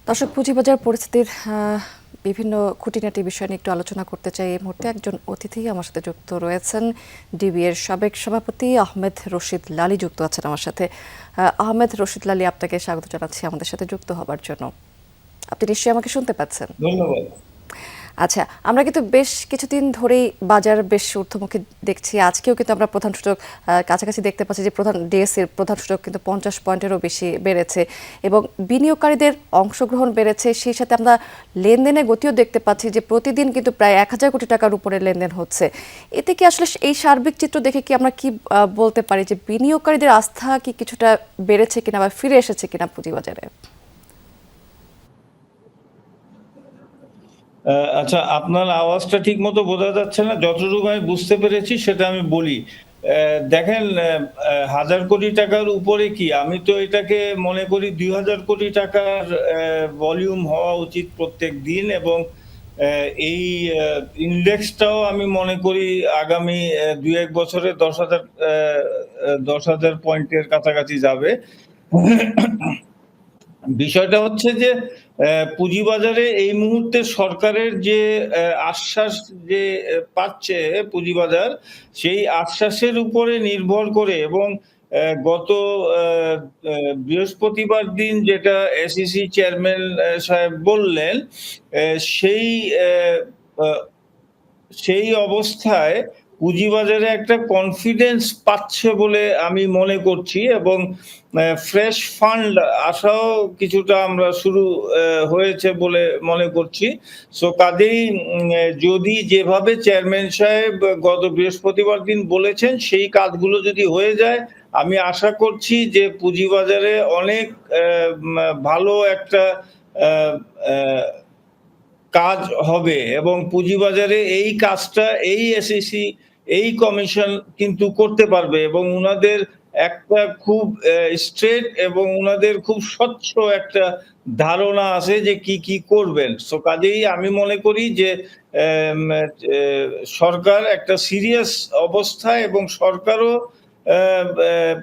দর্শক, পুঁজিবাজার পরিস্থিতির বিভিন্ন খুঁটিনাটি বিষয় নিয়ে একটু আলোচনা করতে চাই। এই মুহূর্তে একজন অতিথি আমার সাথে যুক্ত রয়েছেন। ডিবি এর সাবেক সভাপতি আহমেদ রশিদ লালী যুক্ত আছেন আমার সাথে। আহমেদ রশিদ লালী, আপনাকে স্বাগত জানাচ্ছি আমাদের সাথে যুক্ত হবার জন্য। আপনি নিশ্চয়ই আমাকে শুনতে পাচ্ছেন? ধন্যবাদ। আচ্ছা, আমরা কিন্তু বেশ কিছুদিন ধরেই বাজার বেশ ঊর্ধ্বমুখী দেখছি। আজকেও কিন্তু আমরা প্রধান সূচক কাছাকাছি দেখতে পাচ্ছি যে ডিএসসির প্রধান সূচক কিন্তু 50 পয়েন্টেরও বেশি বেড়েছে এবং বিনিয়োগকারীদের অংশগ্রহণ বেড়েছে। সেই সাথে আমরা লেনদেনের গতিও দেখতে পাচ্ছি যে প্রতিদিন কিন্তু প্রায় 1000 কোটি টাকার উপরে লেনদেন হচ্ছে। এতে কি আসলে এই সার্বিক চিত্র দেখে কি আমরা কি বলতে পারি যে বিনিয়োগকারীদের আস্থা কি কিছুটা বেড়েছে কিনা বা ফিরে এসেছে কিনা পুঁজিবাজারে? আচ্ছা, আপনার আওয়াজটা ঠিক মতো বোঝা যাচ্ছে না। যতটুকু আমি বুঝতে পেরেছি সেটা আমি বলি। দেখেন, 1000 কোটি টাকার উপরে কি, আমি তো এটাকে মনে করি 2000 কোটি টাকার ভলিউম হওয়া উচিত প্রত্যেক দিন, এবং এই ইন্ডেক্সটাও আমি মনে করি আগামী 2-1 বছরে 10,000 পয়েন্টের কাছাকাছি যাবে। বিষয়টা হচ্ছে যে পুঁজিবাজারে এই মুহূর্তে সরকারের যে আশ্বাস যে পাচ্ছে পুঁজিবাজার, সেই আশ্বাসের উপরে নির্ভর করে, এবং গত বৃহস্পতিবার দিন যেটা এসইসি চেয়ারম্যান সাহেব বললেন, সেই সেই অবস্থায় পুঁজিবাজারে একটা কনফিডেন্স পাচ্ছে বলে আমি মনে করছি, এবং ফ্রেশ ফান্ড আসাও কিছুটা আমরা শুরু হয়েছে বলে মনে করছি। সো কাজেই যদি যেভাবে চেয়ারম্যান সাহেব গত বৃহস্পতিবার দিন বলেছেন সেই কাজগুলো যদি হয়ে যায়, আমি আশা করছি যে পুঁজিবাজারে অনেক ভালো একটা কাজ হবে, এবং পুঁজিবাজারে এই কাজটা এই এসইসি, এই কমিশন কিন্তু করতে পারবে, এবং উনাদের একটা খুব স্ট্রেট এবং উনাদের খুব স্বচ্ছ একটা ধারণা আছে যে কি কি করবেন। সো কাজেই আমি মনে করি যে সরকার একটা সিরিয়াস অবস্থায়, এবং সরকারও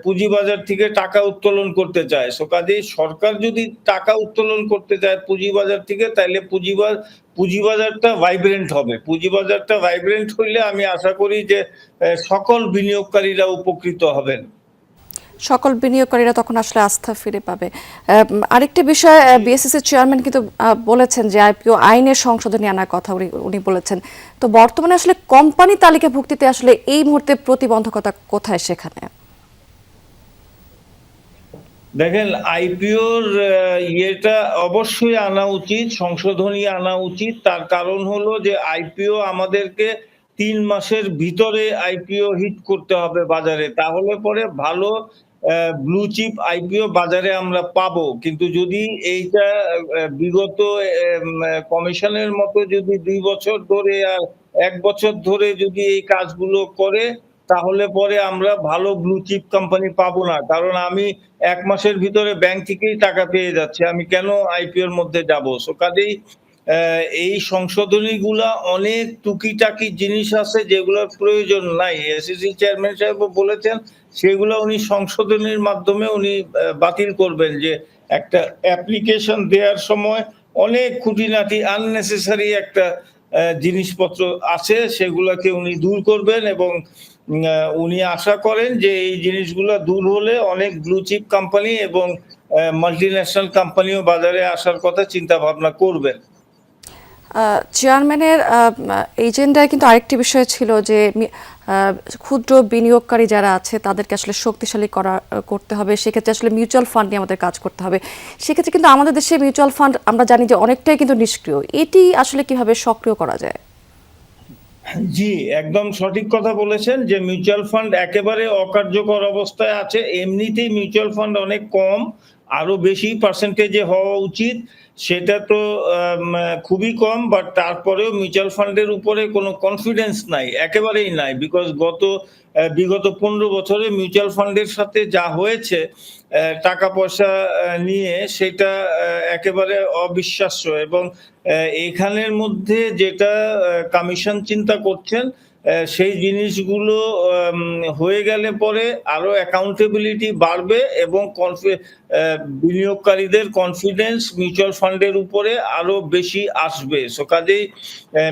পুঁজিবাজার থেকে টাকা উত্তোলন করতে চায়। সো কাজেই সরকার যদি টাকা উত্তোলন করতে চায় পুঁজিবাজার থেকে, তাহলে পুঁজিবাজারটা ভাইব্রেন্ট হবে। পুঁজিবাজারটা ভাইব্রেন্ট হইলে আমি আশা করি যে সকল বিনিয়োগকারীরা উপকৃত হবেন। সকল বিনিয়োগকারীরা তখন আসলে আস্থা ফিরে পাবে। আরেকটি বিষয়, বিএসসিসি এর চেয়ারম্যান কিন্তু বলেছেন যে আইপিও আইনের সংশোধনী আনার কথা উনি বলেছেন। তো বর্তমানে আসলে কোম্পানি তালিকাভুক্তিতে আসলে এই মুহূর্তে প্রতিবন্ধকতা কোথায় সেখানে? দেখেন, আইপিওর ইয়েটা অবশ্যই আনা উচিত, সংশোধনী আনা উচিত। তার কারণ হলো যে আইপিও আমাদেরকে 3 মাসের ভিতরে আইপিও হিট করতে হবে বাজারে, তাহলে পরে ভালো ব্লু চিপ আইপিও বাজারে আমরা পাবো। কিন্তু যদি এইটা বিগত কমিশনের মতো যদি 2 বছর ধরে আর 1 বছর ধরে যদি এই কাজগুলো করে, তাহলে পরে আমরা ভালো ব্লু চিপ কোম্পানি পাবো না। কারণ আমি 1 মাসের ভিতরে ব্যাংক থেকেই টাকা পেয়ে যাচ্ছি, আমি কেন আইপিওর মধ্যে যাব? সো কাজেই এই সংশোধনীগুলা অনেক টুকিটাকি জিনিস আছে যেগুলোর প্রয়োজন নাই। এসইসি চেয়ারম্যান সাহেবও বলেছেন সেগুলো উনি সংশোধনীর মাধ্যমে উনি বাতিল করবেন, যে একটা অ্যাপ্লিকেশন দেওয়ার সময় অনেক খুঁটিনাটি আননেসেসারি একটা জিনিসপত্র আছে, সেগুলোকে উনি দূর করবেন, এবং উনি আশা করেন যে এই জিনিসগুলো দূর হলে অনেক ব্লু চিপ কোম্পানি এবং মাল্টিন্যাশনাল কোম্পানিও বাজারে আসার কথা চিন্তা ভাবনা করবেন। চেয়ারম্যানের এজেন্ডায় কিন্তু আরেকটি বিষয় ছিল যে ক্ষুদ্র বিনিয়োগকারী যারা আছে তাদেরকে আসলে শক্তিশালী করতে হবে। সেক্ষেত্রে আসলে মিউচুয়াল ফান্ড নিয়ে আমাদের কাজ করতে হবে। সেক্ষেত্রে কিন্তু আমাদের দেশে মিউচুয়াল ফান্ড আমরা জানি যে অনেকটাই কিন্তু নিষ্ক্রিয়। এটি আসলে কিভাবে সক্রিয় করা যায়? জি, একদম সঠিক কথা বলেছেন যে মিউচুয়াল ফান্ড একেবারে অকার্যকর অবস্থায় আছে। এমনিতেই মিউচুয়াল ফান্ড অনেক কম, আরো বেশি পার্সেন্টেজে হওয়া উচিত। সেটা তো খুবই কম, বাট তারপরেও মিউচুয়াল ফান্ডের উপরে কোনো কনফিডেন্স নাই, একেবারেই নাই। বিকজ বিগত 15 বছরে মিউচুয়াল ফান্ডের সাথে যা হয়েছে টাকা পয়সা নিয়ে, সেটা একেবারে অবিশ্বাস্য, এবং এখানের মধ্যে যেটা কমিশন চিন্তা করছেন সেই জিনিসগুলো হয়ে গেলে পরে আরো অ্যাকাউন্টেবিলিটি বাড়বে এবং বিনিয়োগকারীদের কনফিডেন্স মিউচুয়াল ফান্ডের উপরে আরো বেশি আসবে। সো কাজেই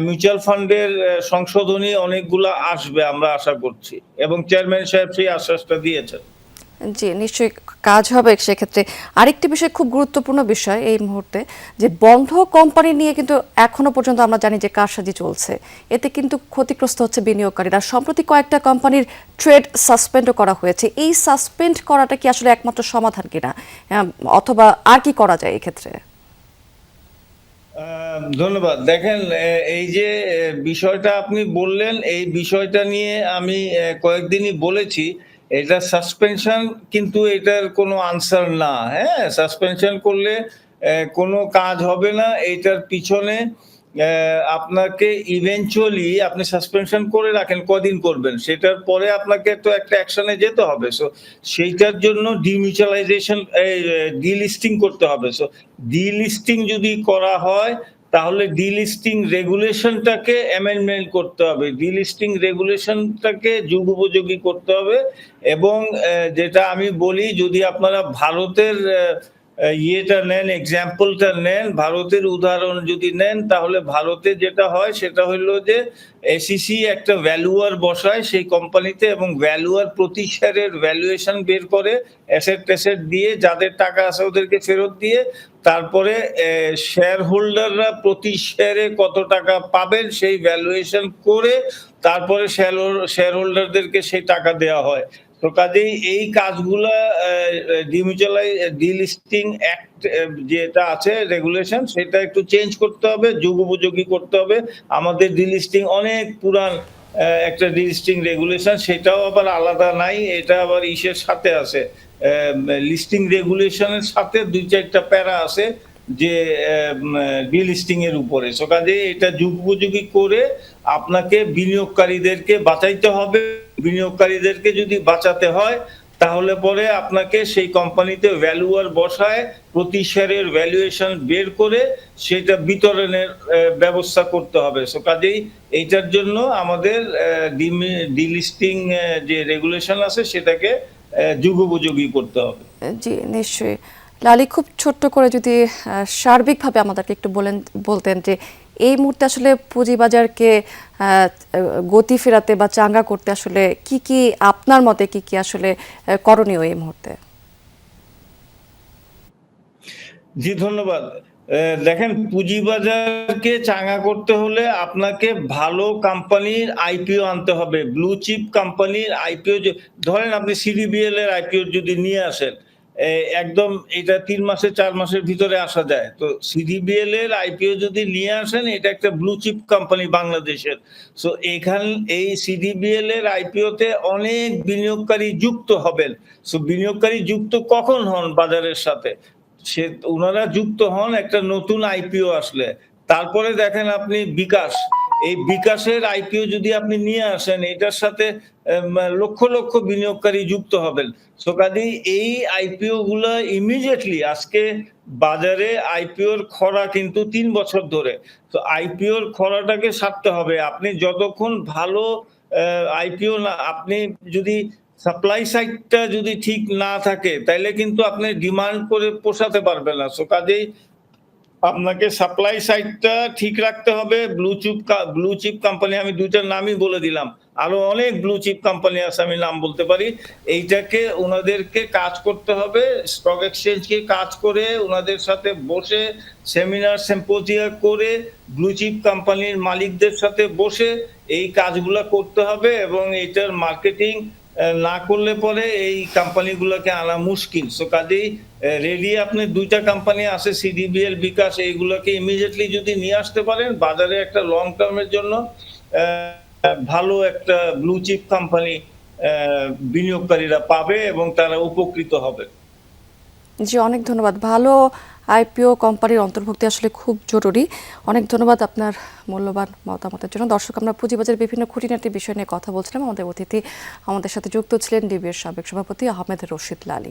মিউচুয়াল ফান্ডের সংশোধনী অনেকগুলা আসবে আমরা আশা করছি, এবং চেয়ারম্যান সাহেব সেই আশ্বাসটা দিয়েছেন। জি, নিশ্চয়ই কাজ হবে সেক্ষেত্রে। আরেকটি বিষয়, খুব গুরুত্বপূর্ণ বিষয় এই মুহূর্তে, যে বন্ধ কোম্পানি নিয়ে কিন্তু এখনো পর্যন্ত আমরা জানি যে কারসাজি চলছে, এতে কিন্তু ক্ষতিগ্রস্ত হচ্ছে বিনিয়োগকারীরা। সম্প্রতি কয়েকটা কোম্পানির ট্রেড সাসপেন্ডও করা হয়েছে। এই সাসপেন্ড করাটা কি আসলে একমাত্র সমাধান কিনা, অথবা আর কি করা যায় এই ক্ষেত্রে? ধন্যবাদ। দেখেন, এই যে বিষয়টা আপনি বললেন, এই বিষয়টা নিয়ে আমি কয়েকদিনই বলেছি। এটা সাসপেনশন কিন্তু এটার কোনো আনসার না। হ্যাঁ? সাসপেনশন করলে কোনো কাজ হবে না। এইটার পিছনে আপনাকে ইভেনচুয়ালি আপনি সাসপেনশন করে রাখেন, কদিন করবেন? সেটার পরে আপনাকে তো একটা অ্যাকশনে যেতে হবে। সো সেইটার জন্য ডিমিউচুয়ালাইজেশন ডিলিস্টিং করতে হবে। সো ডিলিস্টিং যদি করা হয় তাহলে ডিলিস্টিং রেগুলেশনটাকে অ্যামেন্ডমেন্ট করতে হবে। ডিলিস্টিং রেগুলেশনটাকে যুগোপযোগী করতে হবে, এবং যেটা আমি বলি, যদি আপনারা ভারতের ইয়েটা নেন, এক্সাম্পলটা নেন, ভারতের উদাহরণ যদি নেন, তাহলে ভারতে যেটা হয় সেটা হলো যে এসইসি একটা ভ্যালুয়ার বসায় সেই কোম্পানিতে, এবং ভ্যালুয়ার প্রতি শেয়ারের ভ্যালুয়েশন বের করে, অ্যাসেট ট্যাসেট দিয়ে, যাদের টাকা আছে ওদেরকে ফেরত দিয়ে, তারপরে শেয়ার হোল্ডাররা প্রতি শেয়ারে কত টাকা পাবেন সেই ভ্যালুয়েশন করে তারপরে শেয়ার হোল্ডারদেরকে সেই টাকা দেওয়া হয়। তো কাজেই এই কাজগুলা ডিলিস্টিং অ্যাক্ট যেটা আছে রেগুলেশন, সেটা একটু চেঞ্জ করতে হবে, যুগোপযোগী করতে হবে। আমাদের ডিলিস্টিং অনেক পুরান একটা ডিলিস্টিং রেগুলেশন, সেটাও আবার আলাদা নাই, এটা আবার ইসের সাথে আছে, লিস্টিং রেগুলেশনের সাথে ২-৪টা প্যারা আছে যে ডিলিস্টিং এর উপরে। সো কাজেই এটা যুগোপযোগী করে আপনাকে বিনিয়োগকারীদেরকে বাঁচাইতে হবে। বিনিয়োগকারীদেরকে যদি বাঁচাতে হয় তাহলে পরে আপনাকে সেই কোম্পানিতে ভ্যালুয়ার বসায় প্রতি শেয়ারের ভ্যালুয়েশন বের করে সেটা বিতরণের ব্যবস্থা করতে হবে। সো কাজেই এইটার জন্য আমাদের ডিলিস্টিং যে রেগুলেশন আছে সেটাকে যুগোপযোগী করতে হবে। জি, নিশ্চয়ই। লালি, খুব ছোট্ট করে যদি সার্বিকভাবে আমাদেরকে একটু বলতেন যে এই মুহূর্তে আসলে পুঁজিবাজারকে গতি ফেরাতে বা চাঙ্গা করতে আসলে কি কি আপনার মতে কি কি আসলে করণীয় এই মুহূর্তে? জি, ধন্যবাদ। দেখেন, পুঁজিবাজারকে চাঙ্গা করতে হলে আপনাকে ভালো কোম্পানির আইপিও আনতে হবে। ব্লু চিপ কোম্পানির আইপিও, ধরেন আপনি সিডিবিএল এর আইপিও যদি নিয়ে আসেন, একদম এটা ৩ মাসে ৪ মাসের ভিতরে আসা যায়। তো সিডিবিএল এর আইপিও যদি নিয়ে আসেন, এটা একটা ব্লু চিপ কোম্পানি বাংলাদেশের। সো এই সিডিবিএল এর আইপিও তে অনেক বিনিয়োগকারী যুক্ত হবেন। সো বিনিয়োগকারী যুক্ত কখন হন বাজারের সাথে? উনারা যুক্ত হন একটা নতুন আইপিও আসলে। তারপরে দেখেন আপনি বিকাশ, এই বিকাশের আইপিও যদি আপনি নিয়ে আসেন, এটার সাথে লক্ষ লক্ষ বিনিয়োগকারী যুক্ত হবেন। সো কাজেই এই আইপিও গুলা ইমিডিয়েটলি, আজকে বাজারে আইপিওর খরা কিন্তু ৩ বছর ধরে। তো আইপিওর খরাটাকে সারতে হবে। আপনি যতক্ষণ ভালো আইপিও না, আপনি যদি সাপ্লাই সাইডটা যদি ঠিক না থাকে তাইলে কিন্তু আপনি ডিমান্ড করে পোষাতে পারবেন না। সো কাজেই আপনাকে সাপ্লাই সাইডটা ঠিক রাখতে হবে। ব্লু চিপ কোম্পানি, আমি ২টার নামই বলে দিলাম। আরো অনেক ব্লু চিপ কোম্পানি আছে, আমি নাম বলতে পারি। এইটাকে উনাদেরকে কাজ করতে হবে, স্টক এক্সচেঞ্জকে কাজ করে উনাদের সাথে বসে সেমিনার সিম্পোজিয়া করে ব্লু চিপ কোম্পানির মালিকদের সাথে বসে এই কাজগুলা করতে হবে, এবং এইটার মার্কেটিং না করলে পরে এই কোম্পানিগুলোকে আনা মুশকিল। সো কাজেই রেডি আপনি ২টা কোম্পানি আছে, সিডিবিএল, বিকাশ, এইগুলোকে ইমিডিয়েটলি যদি নিয়ে আসতে পারেন, বাজারে একটা লং টার্মের জন্য ভালো একটা ব্লু চিপ কোম্পানি বিনিয়োগকারীরা পাবে এবং তারা উপকৃত হবে। জি, অনেক ধন্যবাদ। ভালো আইপিও কোম্পানির অন্তর্ভুক্তি আসলে খুব জরুরি। অনেক ধন্যবাদ আপনার মূল্যবান মতামতের জন্য। দর্শক, আমরা পুঁজিবাজারের বিভিন্ন খুঁটিনাটি বিষয় নিয়ে কথা বলছিলাম। আমাদের অতিথি আমাদের সাথে যুক্ত ছিলেন ডিবিএর সাবেক সভাপতি আহমেদ রশিদ লালি।